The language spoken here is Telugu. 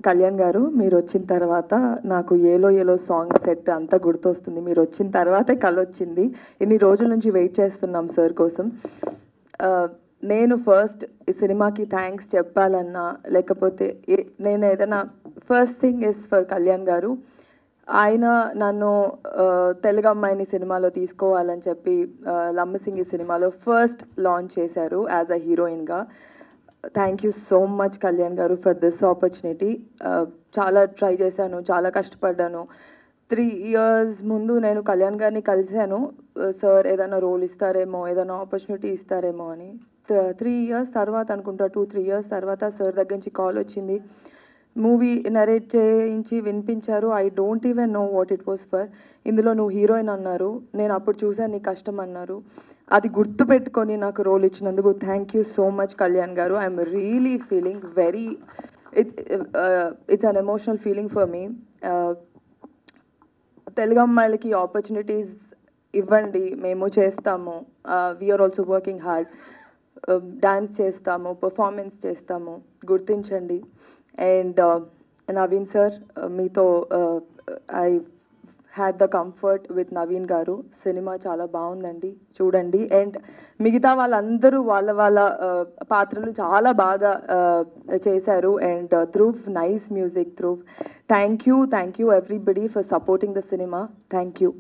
కళ్యాణ్ గారు మీరు వచ్చిన తర్వాత నాకు ఏలో ఏలో సాంగ్ సెట్ అంతా గుర్తొస్తుంది. మీరు వచ్చిన తర్వాతే కలొచ్చింది. ఇన్ని రోజుల నుంచి వెయిట్ చేస్తున్నాం సార్ కోసం. నేను ఫస్ట్ ఈ సినిమాకి థ్యాంక్స్ చెప్పాలన్నా లేకపోతే నేను ఏదైనా first thing is for Kalyan గారు. ఆయన నన్ను తెలుగు అమ్మాయిని సినిమాలో తీసుకోవాలని చెప్పి లమ్మసింగి సినిమాలో ఫస్ట్ లాంచ్ చేశారు యాజ్ అ హీరోయిన్గా. Thank you so much Kalyan గారు ఫర్ దిస్ ఆపర్చునిటీ. చాలా ట్రై చేశాను, చాలా కష్టపడ్డాను. 3 years ముందు నేను కళ్యాణ్ గారిని కలిశాను. సార్ ఏదైనా రోల్ ఇస్తారేమో, ఏదైనా ఆపర్చునిటీ ఇస్తారేమో అని. 3 years తర్వాత అనుకుంటా, 2-3 years తర్వాత సార్ దగ్గర నుంచి కాల్ వచ్చింది. మూవీ నరేట్ చేయించి వినిపించారు. I don't even know what it was for. ఇందులో నువ్వు హీరోయిన్ అన్నారు. నేను అప్పుడు చూసాను నీ కష్టం అన్నారు. అది గుర్తుపెట్టుకొని నాకు రోల్ ఇచ్చినందుకు thank you so much Kalyan garu. I'm really feeling very it's an emotional feeling for me. Telugu అమ్మాయిలకి ఆపర్చునిటీస్ ఇవ్వండి, మేము చేస్తాము. We are also working hard. Dance చేస్తాము, పర్ఫార్మెన్స్ చేస్తాము, గుర్తించండి. అండ్ నవీన్ సార్, మీతో I had the comfort with Naveen garu. Cinema చాలా బాగుందండి, చూడండి. అండ్ మిగతా వాళ్ళందరూ వాళ్ళ వాళ్ళ పాత్రలు చాలా బాగా చేశారు. And Dhruv, nice music Dhruv. Thank you everybody for supporting the cinema. Thank you.